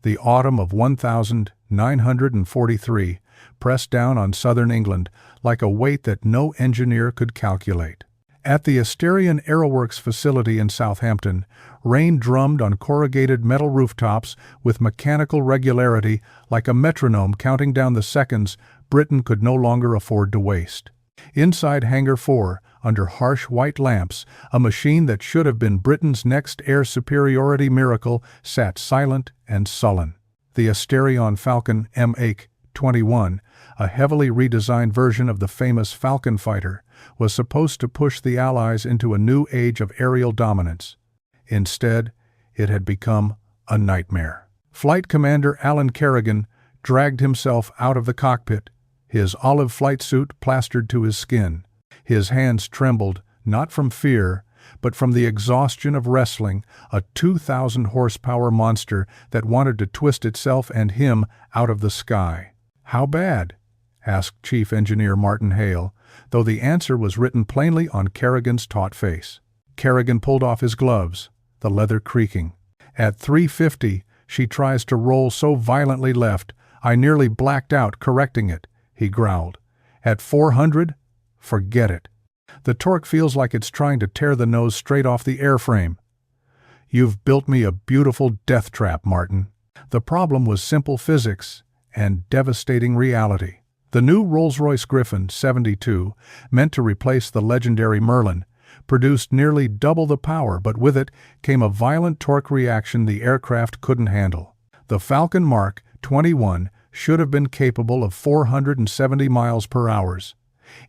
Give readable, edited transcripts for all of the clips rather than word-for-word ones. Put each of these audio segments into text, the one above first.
The autumn of 1943 pressed down on southern England like a weight that no engineer could calculate. At the Asterion Aeroworks facility in Southampton, rain drummed on corrugated metal rooftops with mechanical regularity like a metronome counting down the seconds Britain could no longer afford to waste. Inside Hangar 4, under harsh white lamps, a machine that should have been Britain's next air superiority miracle sat silent and sullen. The Asterion Falcon Mk.21, a heavily redesigned version of the famous Falcon fighter, was supposed to push the Allies into a new age of aerial dominance. Instead, it had become a nightmare. Flight Commander Alan Kerrigan dragged himself out of the cockpit, his olive flight suit plastered to his skin. His hands trembled, not from fear, but from the exhaustion of wrestling a 2,000-horsepower monster that wanted to twist itself and him out of the sky. "How bad?" asked Chief Engineer Martin Hale, though the answer was written plainly on Kerrigan's taut face. Kerrigan pulled off his gloves, the leather creaking. "At 350, she tries to roll so violently left, I nearly blacked out correcting it," he growled. "At 400? Forget it. The torque feels like it's trying to tear the nose straight off the airframe." "You've built me a beautiful death trap, Martin." The problem was simple physics and devastating reality. The new Rolls-Royce Gryphon 72, meant to replace the legendary Merlin, produced nearly double the power, but with it came a violent torque reaction the aircraft couldn't handle. The Falcon Mk.21 should have been capable of 470 miles per hour.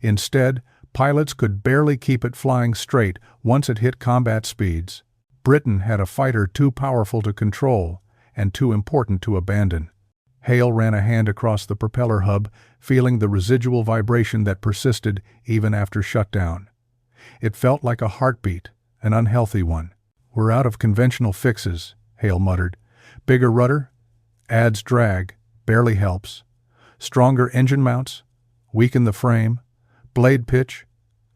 Instead, pilots could barely keep it flying straight once it hit combat speeds. Britain had a fighter too powerful to control and too important to abandon. Hale ran a hand across the propeller hub, feeling the residual vibration that persisted even after shutdown. It felt like a heartbeat, an unhealthy one. "We're out of conventional fixes," Hale muttered. "Bigger rudder? Adds drag, barely helps. Stronger engine mounts? Weaken the frame. Blade pitch?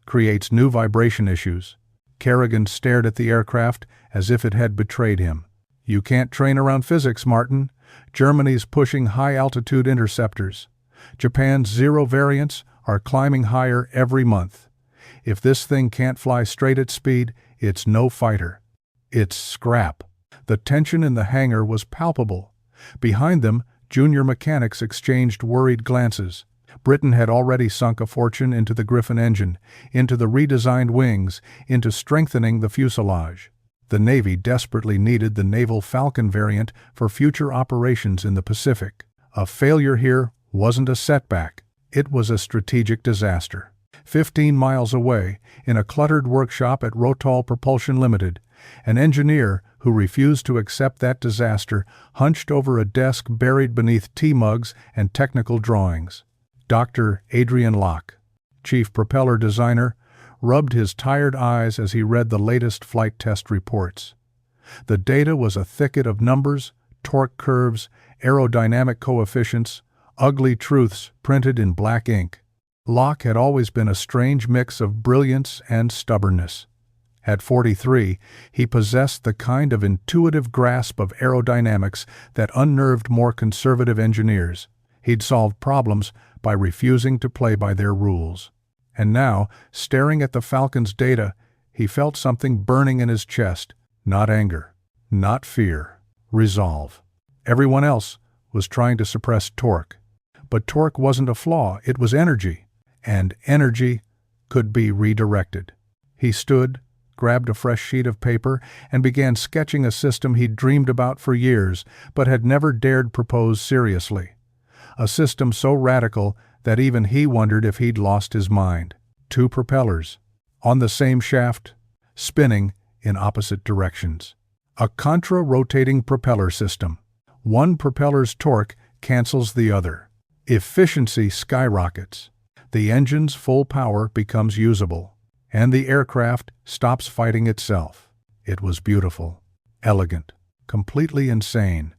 Creates new vibration issues." Kerrigan stared at the aircraft as if it had betrayed him. "You can't train around physics, Martin. Germany's pushing high-altitude interceptors. Japan's zero variants are climbing higher every month. If this thing can't fly straight at speed, it's no fighter. It's scrap." The tension in the hangar was palpable. Behind them, junior mechanics exchanged worried glances. Britain had already sunk a fortune into the Gryphon engine, into the redesigned wings, into strengthening the fuselage. The Navy desperately needed the naval Falcon variant for future operations in the Pacific. A failure here wasn't a setback, it was a strategic disaster. 15 miles away, in a cluttered workshop at Rotol Propulsion Limited, an engineer who refused to accept that disaster hunched over a desk buried beneath tea mugs and technical drawings. Dr. Adrian Locke, chief propeller designer, rubbed his tired eyes as he read the latest flight test reports. The data was a thicket of numbers, torque curves, aerodynamic coefficients, ugly truths printed in black ink. Locke had always been a strange mix of brilliance and stubbornness. At 43, he possessed the kind of intuitive grasp of aerodynamics that unnerved more conservative engineers. He'd solved problems by refusing to play by their rules. And now, staring at the Falcon's data, he felt something burning in his chest. Not anger, not fear, resolve. Everyone else was trying to suppress torque. But torque wasn't a flaw, it was energy. And energy could be redirected. He stood, grabbed a fresh sheet of paper, and began sketching a system he'd dreamed about for years, but had never dared propose seriously. A system so radical that even he wondered if he'd lost his mind. 2 propellers, on the same shaft, spinning in opposite directions. A contra-rotating propeller system. One propeller's torque cancels the other. Efficiency skyrockets. The engine's full power becomes usable, and the aircraft stops fighting itself. It was beautiful, elegant, completely insane.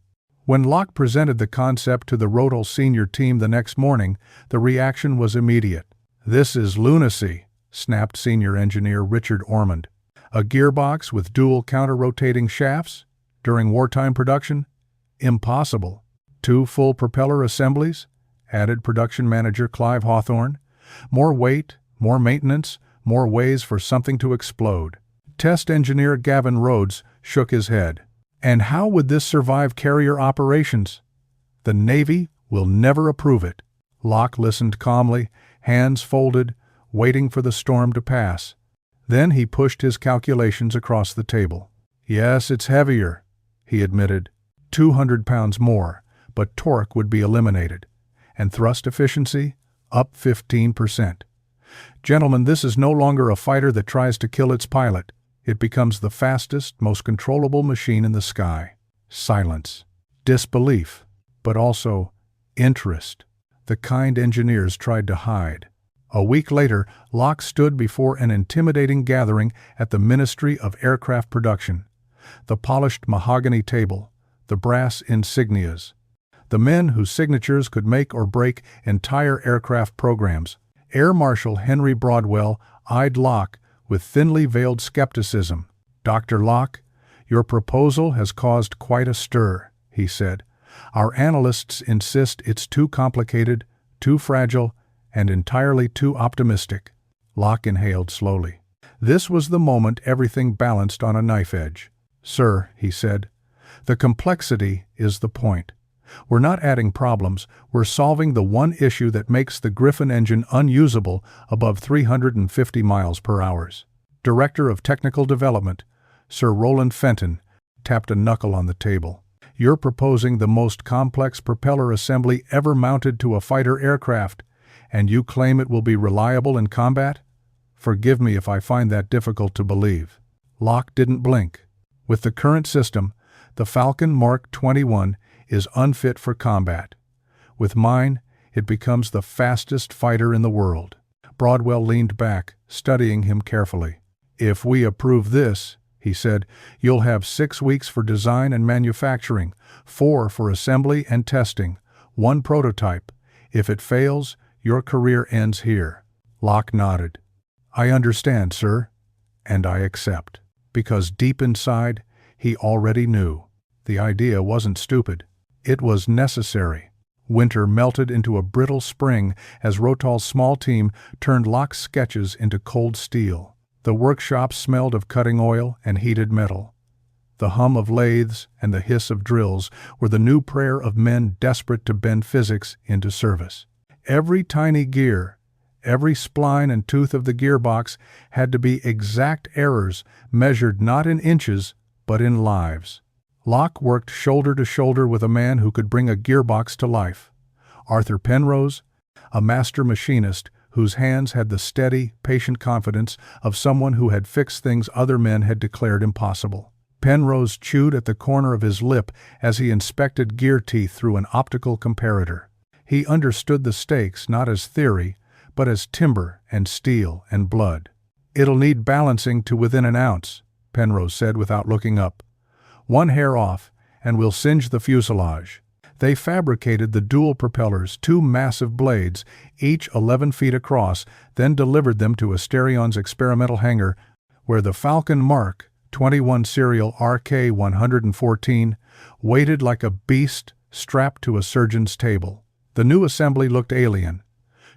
When Locke presented the concept to the Rotol senior team the next morning, the reaction was immediate. "This is lunacy," snapped senior engineer Richard Ormond. "A gearbox with dual counter-rotating shafts? During wartime production? Impossible. 2 full propeller assemblies? Added production manager Clive Hawthorne. More weight, more maintenance, more ways for something to explode. Test engineer Gavin Rhodes shook his head. And how would this survive carrier operations? The Navy will never approve it. Locke listened calmly, hands folded, waiting for the storm to pass. Then he pushed his calculations across the table. Yes, it's heavier, he admitted. 200 pounds more, but torque would be eliminated. And thrust efficiency? Up 15%. Gentlemen, this is no longer a fighter that tries to kill its pilot. It becomes the fastest, most controllable machine in the sky. Silence. Disbelief. But also interest. The kind engineers tried to hide. A week later, Locke stood before an intimidating gathering at the Ministry of Aircraft Production. The polished mahogany table, the brass insignias, the men whose signatures could make or break entire aircraft programs. Air Marshal Henry Broadwell eyed Locke with thinly veiled skepticism. "Dr. Locke, your proposal has caused quite a stir," he said. "Our analysts insist it's too complicated, too fragile, and entirely too optimistic." Locke inhaled slowly. This was the moment everything balanced on a knife edge. "Sir," he said, "the complexity is the point. We're not adding problems, we're solving the one issue that makes the Gryphon engine unusable above 350 miles per hour." Director of Technical Development, Sir Roland Fenton, tapped a knuckle on the table. "You're proposing the most complex propeller assembly ever mounted to a fighter aircraft, and you claim it will be reliable in combat? Forgive me if I find that difficult to believe." Locke didn't blink. "With the current system, the Falcon Mk.21 is unfit for combat. With mine, it becomes the fastest fighter in the world." Broadwell leaned back, studying him carefully. "If we approve this," he said, "you'll have 6 weeks for design and manufacturing, 4 for assembly and testing, 1 prototype. If it fails, your career ends here." Locke nodded. "I understand, sir, and I accept." Because deep inside, he already knew. The idea wasn't stupid. It was necessary. Winter melted into a brittle spring as Rotal's small team turned Locke's sketches into cold steel. The workshop smelled of cutting oil and heated metal. The hum of lathes and the hiss of drills were the new prayer of men desperate to bend physics into service. Every tiny gear, every spline and tooth of the gearbox had to be exact errors measured not in inches but in lives. Locke worked shoulder to shoulder with a man who could bring a gearbox to life. Arthur Penrose, a master machinist whose hands had the steady, patient confidence of someone who had fixed things other men had declared impossible. Penrose chewed at the corner of his lip as he inspected gear teeth through an optical comparator. He understood the stakes not as theory, but as timber and steel and blood. "It'll need balancing to within an ounce," Penrose said without looking up. "1 hair off, and we'll singe the fuselage." They fabricated the dual propellers, 2 massive blades, each 11 feet across, then delivered them to Asterion's experimental hangar, where the Falcon Mk.21 serial RK-114 waited like a beast strapped to a surgeon's table. The new assembly looked alien.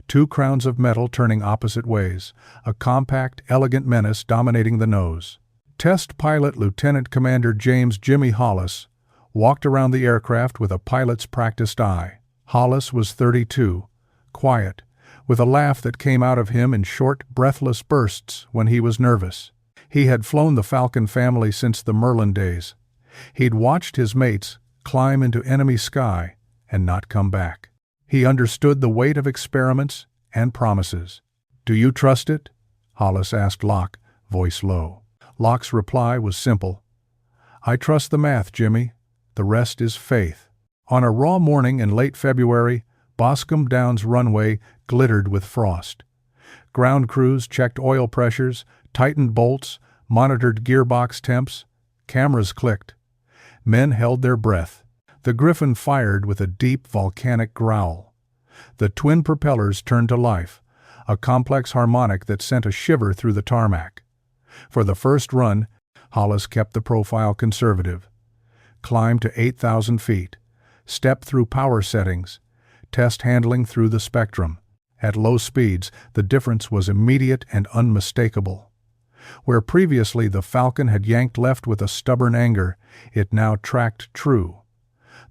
2 crowns of metal turning opposite ways, a compact, elegant menace dominating the nose. Test pilot Lieutenant Commander James "Jimmy" Hollis walked around the aircraft with a pilot's practiced eye. Hollis was 32, quiet, with a laugh that came out of him in short, breathless bursts when he was nervous. He had flown the Falcon family since the Merlin days. He'd watched his mates climb into enemy sky and not come back. He understood the weight of experiments and promises. "Do you trust it?" Hollis asked Locke, voice low. Locke's reply was simple. "I trust the math, Jimmy. The rest is faith." On a raw morning in late February, Boscombe Downs runway glittered with frost. Ground crews checked oil pressures, tightened bolts, monitored gearbox temps. Cameras clicked. Men held their breath. The Gryphon fired with a deep volcanic growl. The twin propellers turned to life, a complex harmonic that sent a shiver through the tarmac. For the first run, Hollis kept the profile conservative. climb to 8,000 feet, step through power settings, test handling through the spectrum. At low speeds, the difference was immediate and unmistakable. Where previously the Falcon had yanked left with a stubborn anger, it now tracked true.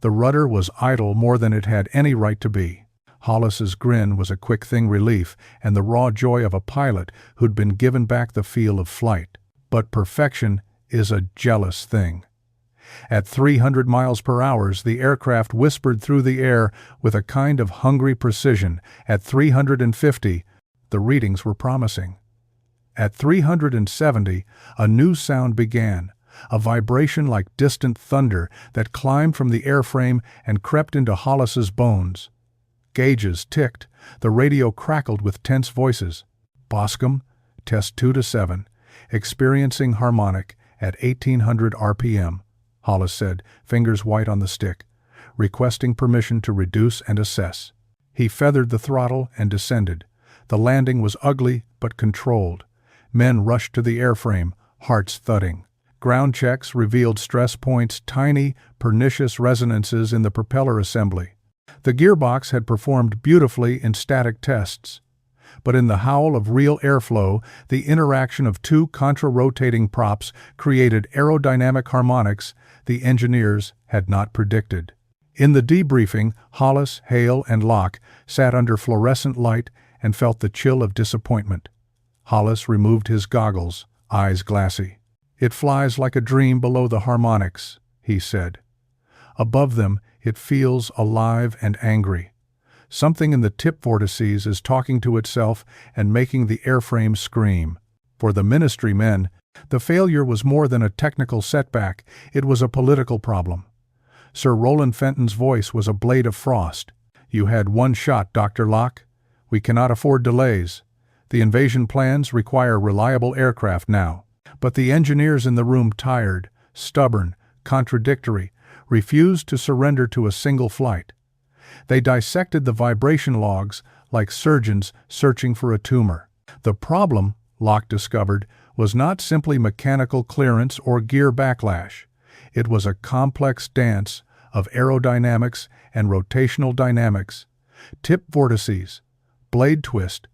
The rudder was idle more than it had any right to be. Hollis's grin was a quick-thing relief and the raw joy of a pilot who'd been given back the feel of flight. But perfection is a jealous thing. At 300 miles per hour, the aircraft whispered through the air with a kind of hungry precision. At 350, the readings were promising. At 370, a new sound began, a vibration like distant thunder that climbed from the airframe and crept into Hollis's bones. Gauges ticked, the radio crackled with tense voices. Boscombe, test 2 to 7, experiencing harmonic at 1800 RPM, Hollis said, fingers white on the stick, requesting permission to reduce and assess. He feathered the throttle and descended. The landing was ugly but controlled. Men rushed to the airframe, hearts thudding. Ground checks revealed stress points, tiny, pernicious resonances in the propeller assembly. The gearbox had performed beautifully in static tests, but in the howl of real airflow, the interaction of two contra-rotating props created aerodynamic harmonics the engineers had not predicted. In the debriefing, Hollis, Hale, and Locke sat under fluorescent light and felt the chill of disappointment. Hollis removed his goggles, eyes glassy. "It flies like a dream below the harmonics," he said. "Above them, it feels alive and angry. Something in the tip vortices is talking to itself and making the airframe scream." For the ministry men, the failure was more than a technical setback, it was a political problem. Sir Roland Fenton's voice was a blade of frost. "You had one shot, Dr. Locke. We cannot afford delays. The invasion plans require reliable aircraft now." But the engineers in the room, tired, stubborn, contradictory, refused to surrender to a single flight. They dissected the vibration logs like surgeons searching for a tumor. The problem, Locke discovered, was not simply mechanical clearance or gear backlash. It was a complex dance of aerodynamics and rotational dynamics, tip vortices, blade twist,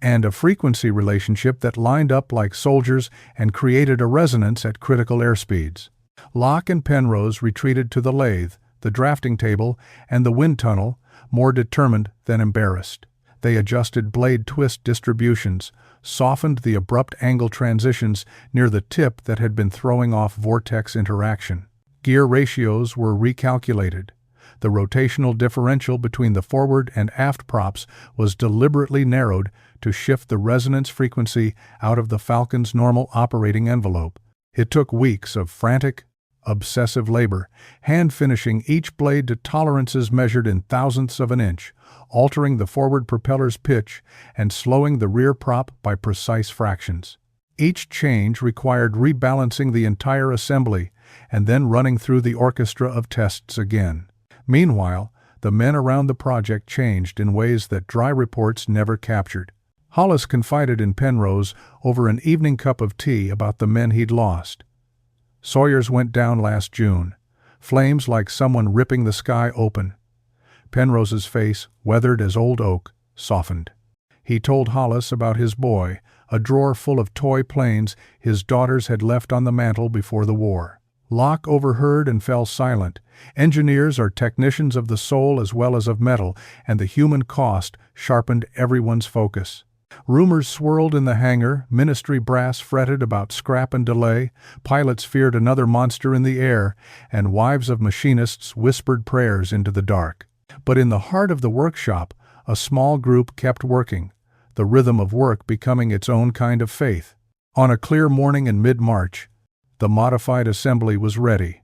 and a frequency relationship that lined up like soldiers and created a resonance at critical airspeeds. Locke and Penrose retreated to the lathe, the drafting table, and the wind tunnel, more determined than embarrassed. They adjusted blade twist distributions, softened the abrupt angle transitions near the tip that had been throwing off vortex interaction. Gear ratios were recalculated. The rotational differential between the forward and aft props was deliberately narrowed to shift the resonance frequency out of the Falcon's normal operating envelope. It took weeks of frantic, obsessive labor, hand-finishing each blade to tolerances measured in thousandths of an inch, altering the forward propeller's pitch and slowing the rear prop by precise fractions. Each change required rebalancing the entire assembly and then running through the orchestra of tests again. Meanwhile, the men around the project changed in ways that dry reports never captured. Hollis confided in Penrose over an evening cup of tea about the men he'd lost. "Sawyers went down last June. Flames like someone ripping the sky open." Penrose's face, weathered as old oak, softened. He told Hollis about his boy, a drawer full of toy planes his daughters had left on the mantel before the war. Locke overheard and fell silent. Engineers are technicians of the soul as well as of metal, and the human cost sharpened everyone's focus. Rumors swirled in the hangar, ministry brass fretted about scrap and delay, pilots feared another monster in the air, and wives of machinists whispered prayers into the dark. But in the heart of the workshop, a small group kept working, the rhythm of work becoming its own kind of faith. On a clear morning in mid-March, the modified assembly was ready.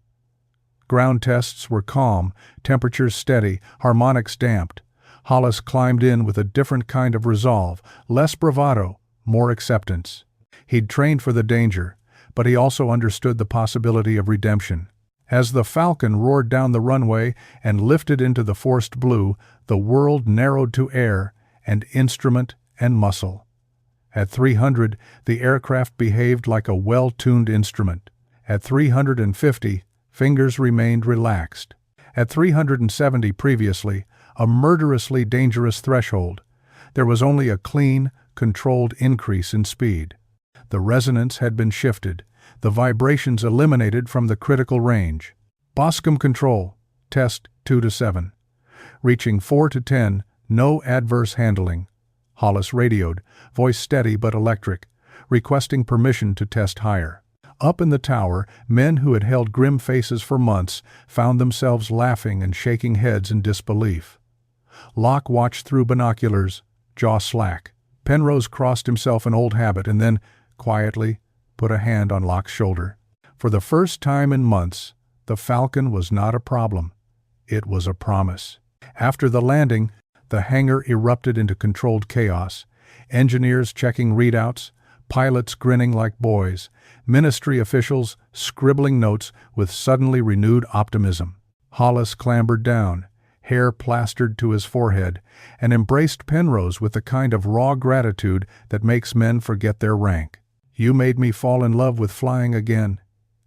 Ground tests were calm, temperatures steady, harmonics damped. Hollis climbed in with a different kind of resolve, less bravado, more acceptance. He'd trained for the danger, but he also understood the possibility of redemption. As the Falcon roared down the runway and lifted into the forced blue, the world narrowed to air and instrument and muscle. At 300, the aircraft behaved like a well-tuned instrument. At 350, Fingers remained relaxed. At 370 previously, a murderously dangerous threshold, there was only a clean, controlled increase in speed. The resonance had been shifted, the vibrations eliminated from the critical range. Boscombe control, test 2 to 7. Reaching 4 to 10, no adverse handling. Hollis radioed, voice steady but electric, requesting permission to test higher. Up in the tower, men who had held grim faces for months found themselves laughing and shaking heads in disbelief. Locke watched through binoculars, jaw slack. Penrose crossed himself an old habit and then, quietly, put a hand on Locke's shoulder. For the first time in months, the Falcon was not a problem. It was a promise. After the landing, the hangar erupted into controlled chaos, engineers checking readouts, pilots grinning like boys, ministry officials scribbling notes with suddenly renewed optimism. Hollis clambered down, hair plastered to his forehead, and embraced Penrose with the kind of raw gratitude that makes men forget their rank. "You made me fall in love with flying again,"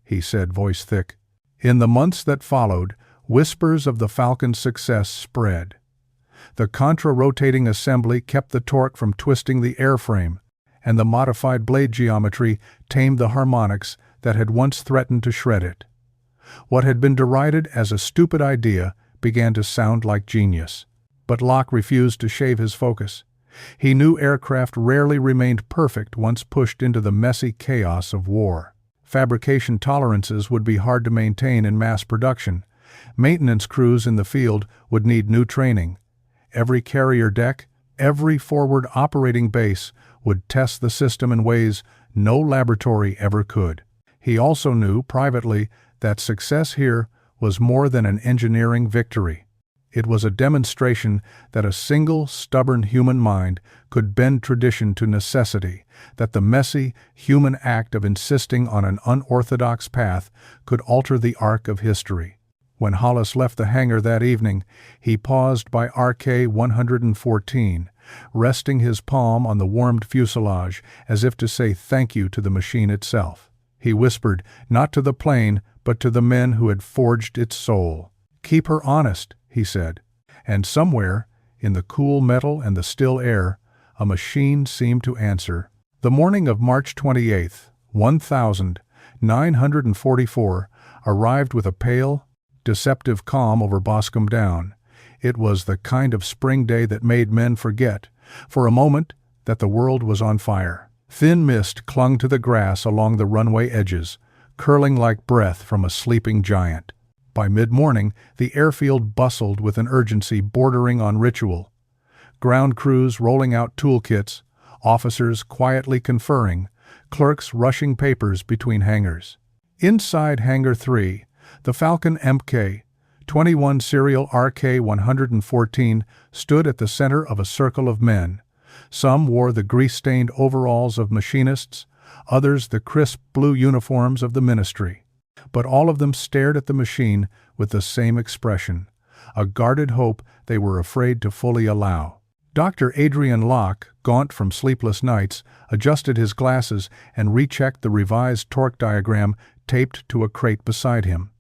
he said, voice thick. In the months that followed, whispers of the Falcon's success spread. The contra-rotating assembly kept the torque from twisting the airframe, and the modified blade geometry tamed the harmonics that had once threatened to shred it. What had been derided as a stupid idea began to sound like genius. But Locke refused to shave his focus. He knew aircraft rarely remained perfect once pushed into the messy chaos of war. Fabrication tolerances would be hard to maintain in mass production. Maintenance crews in the field would need new training. Every carrier deck, every forward operating base would test the system in ways no laboratory ever could. He also knew, privately, that success here was more than an engineering victory. It was a demonstration that a single, stubborn human mind could bend tradition to necessity, that the messy, human act of insisting on an unorthodox path could alter the arc of history. When Hollis left the hangar that evening, he paused by RK-114, resting his palm on the warmed fuselage as if to say thank you to the machine itself. He whispered, not to the plane, but to the men who had forged its soul. "Keep her honest," he said. And somewhere, in the cool metal and the still air, a machine seemed to answer. The morning of March 28th, 1944, arrived with a pale, deceptive calm over Boscombe Down. It was the kind of spring day that made men forget, for a moment, that the world was on fire. Thin mist clung to the grass along the runway edges, curling like breath from a sleeping giant. By mid-morning, the airfield bustled with an urgency bordering on ritual. Ground crews rolling out toolkits, officers quietly conferring, clerks rushing papers between hangars. Inside Hangar 3, the Falcon Mk.21 serial RK-114 stood at the center of a circle of men. Some wore the grease-stained overalls of machinists, others the crisp blue uniforms of the ministry. But all of them stared at the machine with the same expression, a guarded hope they were afraid to fully allow. Dr. Adrian Locke, gaunt from sleepless nights, adjusted his glasses and rechecked the revised torque diagram taped to a crate beside him.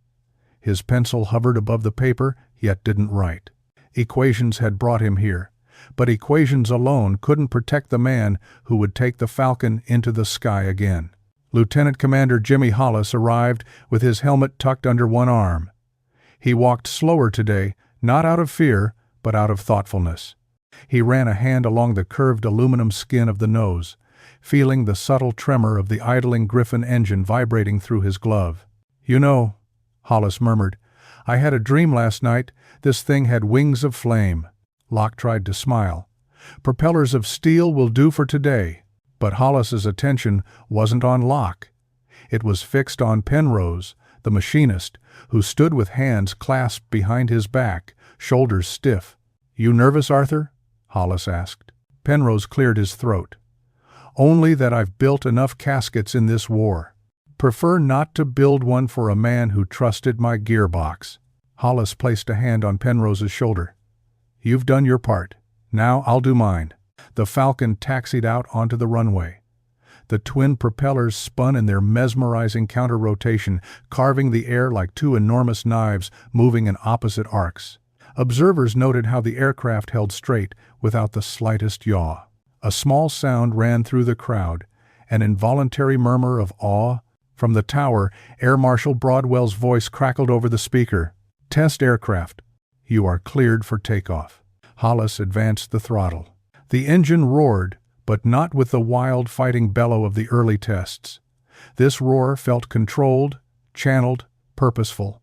His pencil hovered above the paper, yet didn't write. Equations had brought him here, but equations alone couldn't protect the man who would take the Falcon into the sky again. Lieutenant Commander Jimmy Hollis arrived with his helmet tucked under one arm. He walked slower today, not out of fear, but out of thoughtfulness. He ran a hand along the curved aluminum skin of the nose, feeling the subtle tremor of the idling Gryphon engine vibrating through his glove. "You know," Hollis murmured, "I had a dream last night. This thing had wings of flame." Locke tried to smile. "Propellers of steel will do for today." But Hollis's attention wasn't on Locke. It was fixed on Penrose, the machinist, who stood with hands clasped behind his back, shoulders stiff. "You nervous, Arthur?" Hollis asked. Penrose cleared his throat. "Only that I've built enough caskets in this war. Prefer not to build one for a man who trusted my gearbox." Hollis placed a hand on Penrose's shoulder. "You've done your part. Now I'll do mine." The Falcon taxied out onto the runway. The twin propellers spun in their mesmerizing counter-rotation, carving the air like two enormous knives moving in opposite arcs. Observers noted how the aircraft held straight without the slightest yaw. A small sound ran through the crowd, an involuntary murmur of awe. From the tower, Air Marshal Broadwell's voice crackled over the speaker. "Test aircraft. You are cleared for takeoff." Hollis advanced the throttle. The engine roared, but not with the wild fighting bellow of the early tests. This roar felt controlled, channeled, purposeful.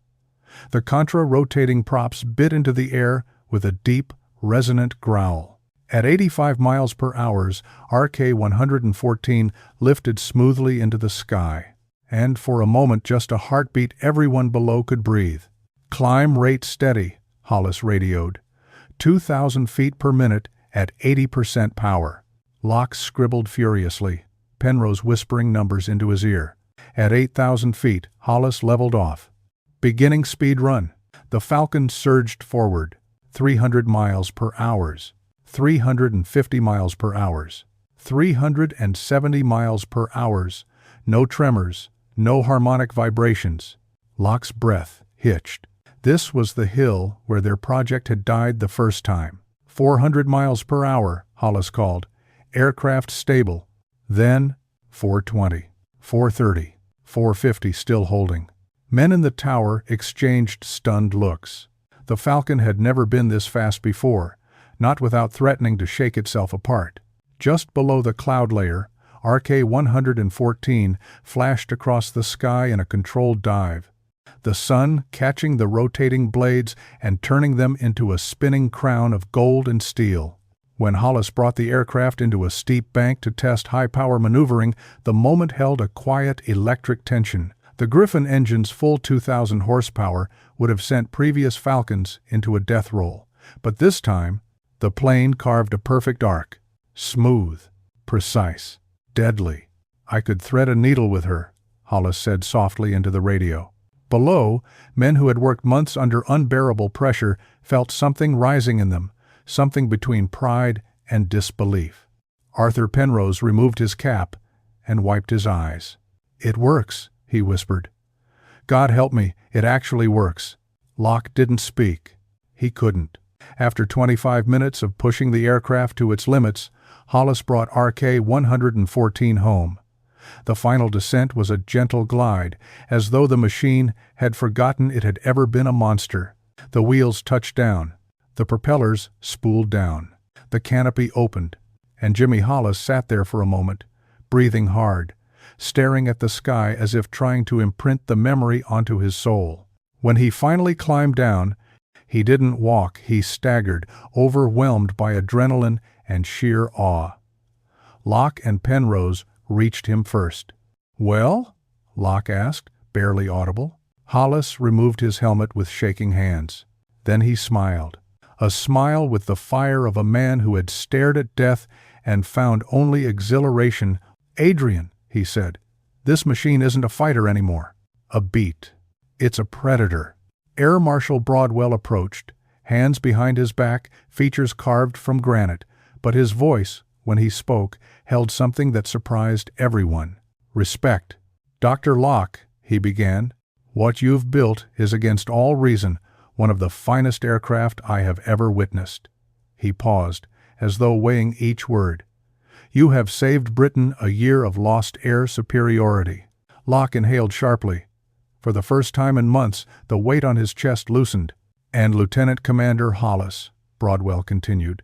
The contra-rotating props bit into the air with a deep, resonant growl. At 85 miles per hour, RK-114 lifted smoothly into the sky, and for a moment just a heartbeat everyone below could breathe. "Climb rate steady," Hollis radioed. 2,000 feet per minute at 80% power. Locke scribbled furiously, Penrose whispering numbers into his ear. At 8,000 feet, Hollis leveled off. Beginning speed run. The Falcon surged forward. 300 miles per hour. 350 miles per hour. 370 miles per hour. No tremors, no harmonic vibrations. Locke's breath hitched. This was the hill where their project had died the first time. 400 miles per hour, Hollis called. Aircraft stable. Then, 420, 430, 450 still holding. Men in the tower exchanged stunned looks. The Falcon had never been this fast before, not without threatening to shake itself apart. Just below the cloud layer, RK-114 flashed across the sky in a controlled dive. The sun catching the rotating blades and turning them into a spinning crown of gold and steel. When Hollis brought the aircraft into a steep bank to test high-power maneuvering, the moment held a quiet electric tension. The Gryphon engine's full 2,000 horsepower would have sent previous Falcons into a death roll. But this time, the plane carved a perfect arc. Smooth, precise, deadly. "I could thread a needle with her," Hollis said softly into the radio. Below, men who had worked months under unbearable pressure felt something rising in them, something between pride and disbelief. Arthur Penrose removed his cap and wiped his eyes. "It works," he whispered. "God help me, it actually works." Locke didn't speak. He couldn't. After 25 minutes of pushing the aircraft to its limits, Hollis brought RK-114 home. The final descent was a gentle glide, as though the machine had forgotten it had ever been a monster. The wheels touched down. The propellers spooled down. The canopy opened, and Jimmy Hollis sat there for a moment, breathing hard, staring at the sky as if trying to imprint the memory onto his soul. When he finally climbed down, he didn't walk, he staggered, overwhelmed by adrenaline and sheer awe. Locke and Penrose reached him first. "Well?" Locke asked, barely audible. Hollis removed his helmet with shaking hands. Then he smiled. A smile with the fire of a man who had stared at death and found only exhilaration. "Adrian," he said, "this machine isn't a fighter anymore. A beat. It's a predator." Air Marshal Broadwell approached, hands behind his back, features carved from granite, but his voice, when he spoke, held something that surprised everyone. "Respect. Dr. Locke," he began, "what you've built is against all reason one of the finest aircraft I have ever witnessed." He paused, as though weighing each word. "You have saved Britain a year of lost air superiority." Locke inhaled sharply. For the first time in months, the weight on his chest loosened. "And Lieutenant Commander Hollis," Broadwell continued,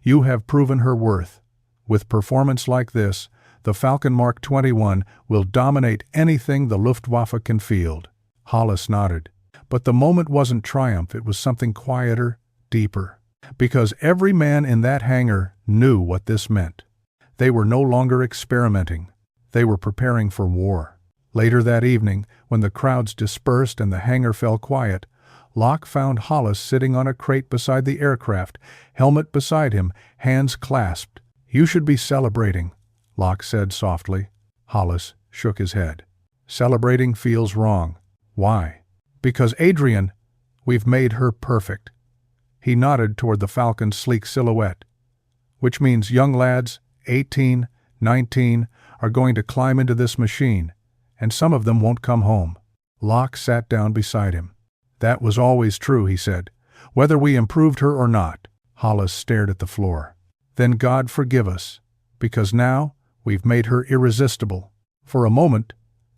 "you have proven her worth. With performance like this, the Falcon Mk.21 will dominate anything the Luftwaffe can field." Hollis nodded. But the moment wasn't triumph, it was something quieter, deeper. Because every man in that hangar knew what this meant. They were no longer experimenting. They were preparing for war. Later that evening, when the crowds dispersed and the hangar fell quiet, Locke found Hollis sitting on a crate beside the aircraft, helmet beside him, hands clasped. "You should be celebrating," Locke said softly. Hollis shook his head. "Celebrating feels wrong." "Why?" "Because, Adrian, we've made her perfect." He nodded toward the Falcon's sleek silhouette. "Which means young lads, 18, 19, are going to climb into this machine, and some of them won't come home." Locke sat down beside him. "That was always true," he said, "whether we improved her or not." Hollis stared at the floor. "Then God forgive us, because now we've made her irresistible." For a moment,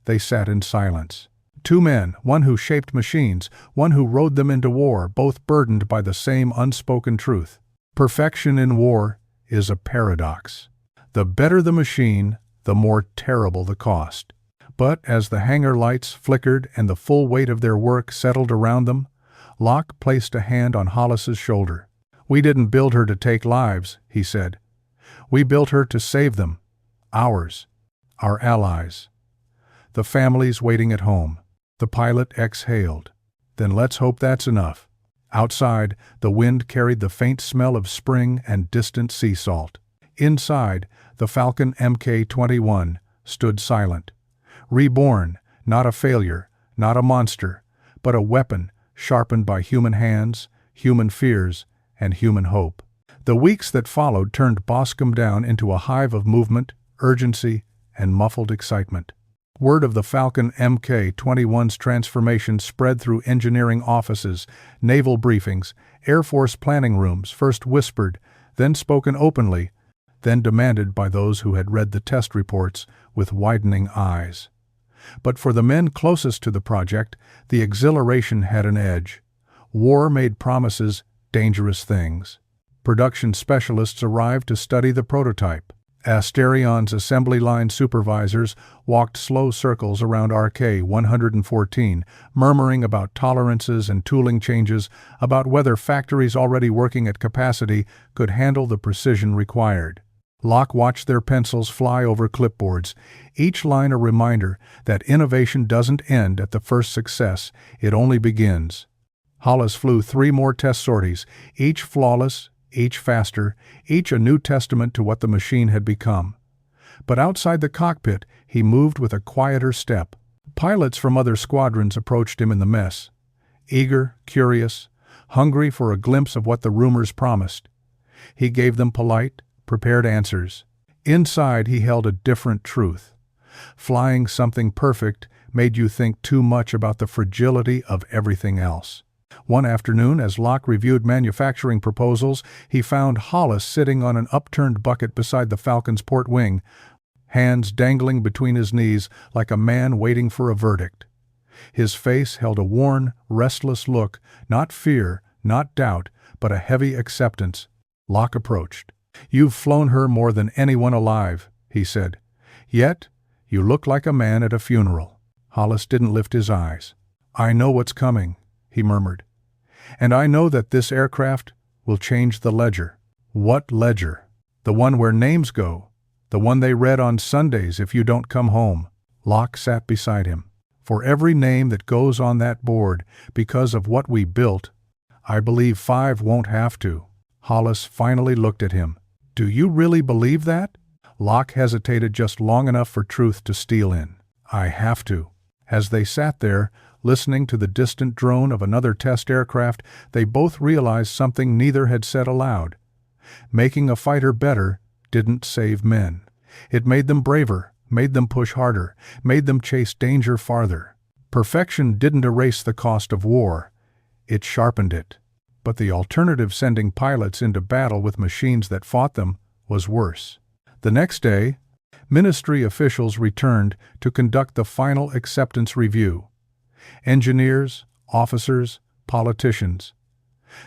they sat in silence. Two men, one who shaped machines, one who rode them into war, both burdened by the same unspoken truth. Perfection in war is a paradox. The better the machine, the more terrible the cost. But as the hangar lights flickered and the full weight of their work settled around them, Locke placed a hand on Hollis's shoulder. "We didn't build her to take lives," he said. "We built her to save them. Ours. Our allies. The families waiting at home." The pilot exhaled. "Then let's hope that's enough." Outside, the wind carried the faint smell of spring and distant sea salt. Inside, the Falcon Mk.21 stood silent. Reborn, not a failure, not a monster, but a weapon sharpened by human hands, human fears, and human hope. The weeks that followed turned Boscombe Down into a hive of movement, urgency, and muffled excitement. Word of the Falcon Mk.21's transformation spread through engineering offices, naval briefings, Air Force planning rooms, first whispered, then spoken openly, then demanded by those who had read the test reports with widening eyes. But for the men closest to the project, the exhilaration had an edge. War made promises, dangerous things. Production specialists arrived to study the prototype. Asterion's assembly line supervisors walked slow circles around RK-114, murmuring about tolerances and tooling changes, about whether factories already working at capacity could handle the precision required. Locke watched their pencils fly over clipboards, each line a reminder that innovation doesn't end at the first success, it only begins. Hollis flew 3 more test sorties, each flawless, each faster, each a new testament to what the machine had become. But outside the cockpit, he moved with a quieter step. Pilots from other squadrons approached him in the mess, eager, curious, hungry for a glimpse of what the rumors promised. He gave them polite, prepared answers. Inside, he held a different truth. Flying something perfect made you think too much about the fragility of everything else. One afternoon, as Locke reviewed manufacturing proposals, he found Hollis sitting on an upturned bucket beside the Falcon's port wing, hands dangling between his knees like a man waiting for a verdict. His face held a worn, restless look, not fear, not doubt, but a heavy acceptance. Locke approached. "You've flown her more than anyone alive," he said. "Yet, you look like a man at a funeral." Hollis didn't lift his eyes. "I know what's coming," he murmured. "And I know that this aircraft will change the ledger." "What ledger?" "The one where names go. The one they read on Sundays if you don't come home." Locke sat beside him. "For every name that goes on that board, because of what we built, I believe 5 won't have to." Hollis finally looked at him. "Do you really believe that?" Locke hesitated just long enough for truth to steal in. "I have to." As they sat there, listening to the distant drone of another test aircraft, they both realized something neither had said aloud. Making a fighter better didn't save men. It made them braver, made them push harder, made them chase danger farther. Perfection didn't erase the cost of war. It sharpened it. But the alternative, sending pilots into battle with machines that fought them, was worse. The next day, ministry officials returned to conduct the final acceptance review. Engineers, officers, politicians.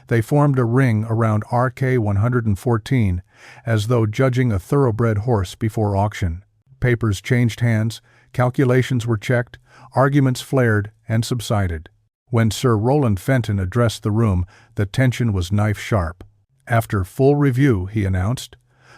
They formed a ring around RK-114, as though judging a thoroughbred horse before auction. Papers changed hands, calculations were checked, arguments flared and subsided. When Sir Roland Fenton addressed the room, the tension was knife-sharp. "After full review," he announced,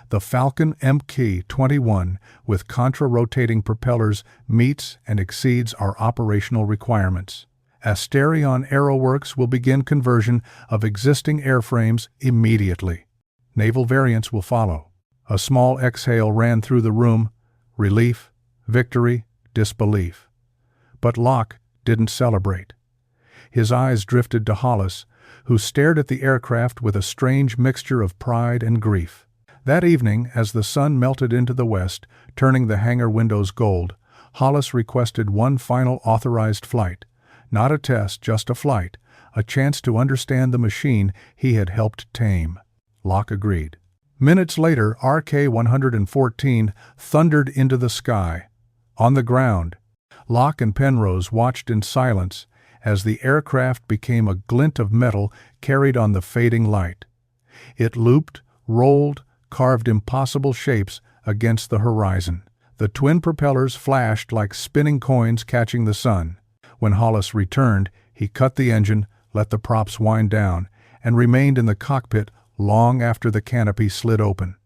"the Falcon Mk.21 with contra-rotating propellers meets and exceeds our operational requirements. Asterion Aeroworks will begin conversion of existing airframes immediately. Naval variants will follow." A small exhale ran through the room, relief, victory, disbelief. But Locke didn't celebrate. His eyes drifted to Hollis, who stared at the aircraft with a strange mixture of pride and grief. That evening, as the sun melted into the west, Turning the hangar windows gold, Hollis requested one final authorized flight. Not a test, just a flight, a chance to understand the machine he had helped tame. Locke agreed. Minutes later, RK-114 thundered into the sky. On the ground, Locke and Penrose watched in silence as the aircraft became a glint of metal carried on the fading light. It looped, rolled, carved impossible shapes against the horizon. The twin propellers flashed like spinning coins catching the sun. When Hollis returned, he cut the engine, let the props wind down, and remained in the cockpit long after the canopy slid open.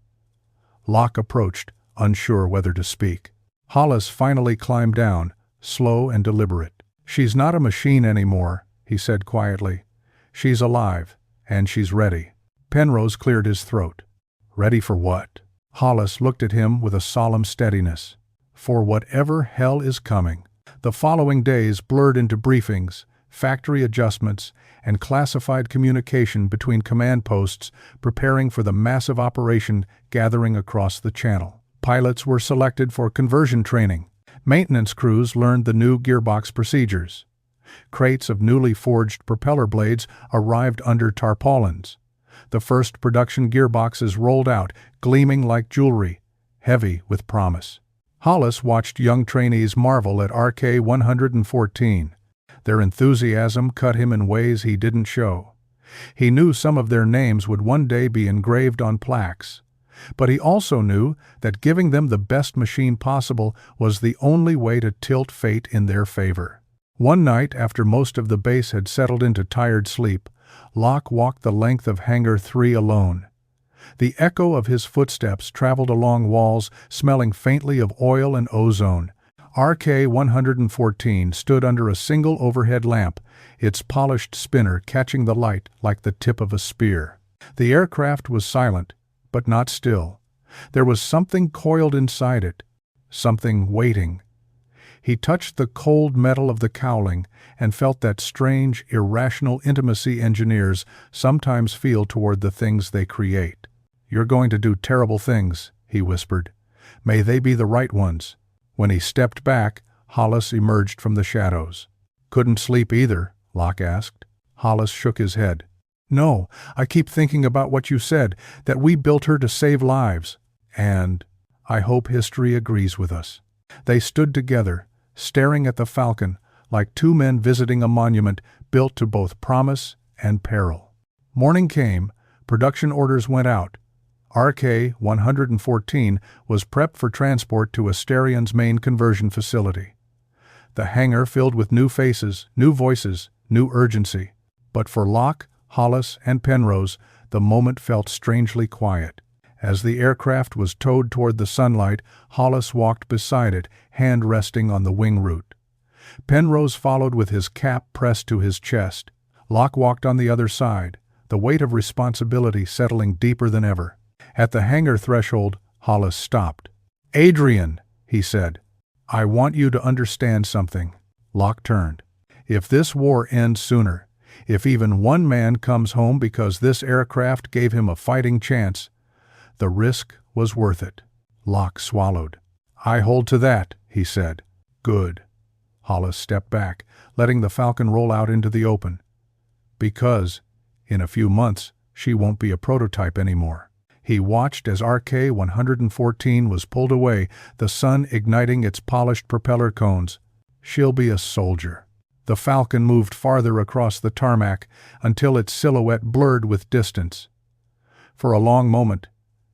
Locke approached, unsure whether to speak. Hollis finally climbed down, slow and deliberate. "She's not a machine anymore," he said quietly. "She's alive, and she's ready." Penrose cleared his throat. "Ready for what?" Hollis looked at him with a solemn steadiness. "For whatever hell is coming." The following days blurred into briefings, factory adjustments, and classified communication between command posts preparing for the massive operation gathering across the channel. Pilots were selected for conversion training. Maintenance crews learned the new gearbox procedures. Crates of newly forged propeller blades arrived under tarpaulins. The first production gearboxes rolled out, gleaming like jewelry, heavy with promise. Hollis watched young trainees marvel at RK-114. Their enthusiasm cut him in ways he didn't show. He knew some of their names would one day be engraved on plaques. But he also knew that giving them the best machine possible was the only way to tilt fate in their favor. One night, after most of the base had settled into tired sleep, Locke walked the length of Hangar 3 alone. The echo of his footsteps traveled along walls, smelling faintly of oil and ozone. RK-114 stood under a single overhead lamp, its polished spinner catching the light like the tip of a spear. The aircraft was silent, but not still. There was something coiled inside it, something waiting. He touched the cold metal of the cowling and felt that strange, irrational intimacy engineers sometimes feel toward the things they create. "You're going to do terrible things," he whispered. "May they be the right ones." When he stepped back, Hollis emerged from the shadows. "Couldn't sleep either?" Locke asked. Hollis shook his head. "No, I keep thinking about what you said, that we built her to save lives. And I hope history agrees with us." They stood together, staring at the Falcon, like two men visiting a monument built to both promise and peril. Morning came, production orders went out. RK-114 was prepped for transport to Asterian's main conversion facility. The hangar filled with new faces, new voices, new urgency. But for Locke, Hollis, and Penrose, the moment felt strangely quiet. As the aircraft was towed toward the sunlight, Hollis walked beside it, hand resting on the wing root. Penrose followed with his cap pressed to his chest. Locke walked on the other side, the weight of responsibility settling deeper than ever. At the hangar threshold, Hollis stopped. "Adrian," he said, "I want you to understand something." Locke turned. "If this war ends sooner, if even one man comes home because this aircraft gave him a fighting chance, the risk was worth it." Locke swallowed. "I hold to that," he said. "Good." Hollis stepped back, letting the Falcon roll out into the open. "Because, in a few months, she won't be a prototype anymore." He watched as RK-114 was pulled away, the sun igniting its polished propeller cones. "She'll be a soldier." The Falcon moved farther across the tarmac until its silhouette blurred with distance. For a long moment,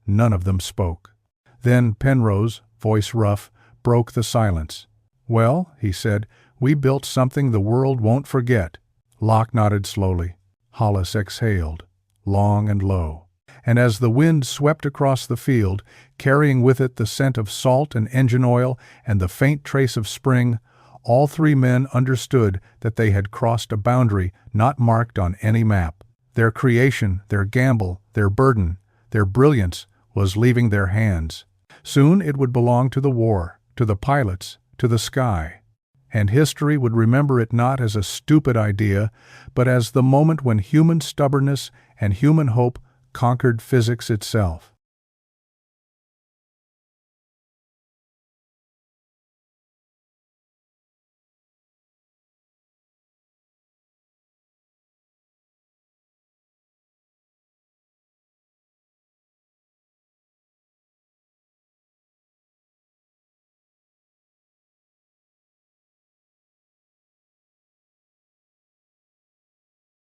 none of them spoke. Then Penrose, voice rough, broke the silence. "Well," he said, "we built something the world won't forget." Locke nodded slowly. Hollis exhaled, long and low. And as the wind swept across the field, carrying with it the scent of salt and engine oil and the faint trace of spring, all three men understood that they had crossed a boundary not marked on any map. Their creation, their gamble, their burden, their brilliance was leaving their hands. Soon it would belong to the war, to the pilots, to the sky. And history would remember it not as a stupid idea, but as the moment when human stubbornness and human hope conquered physics itself.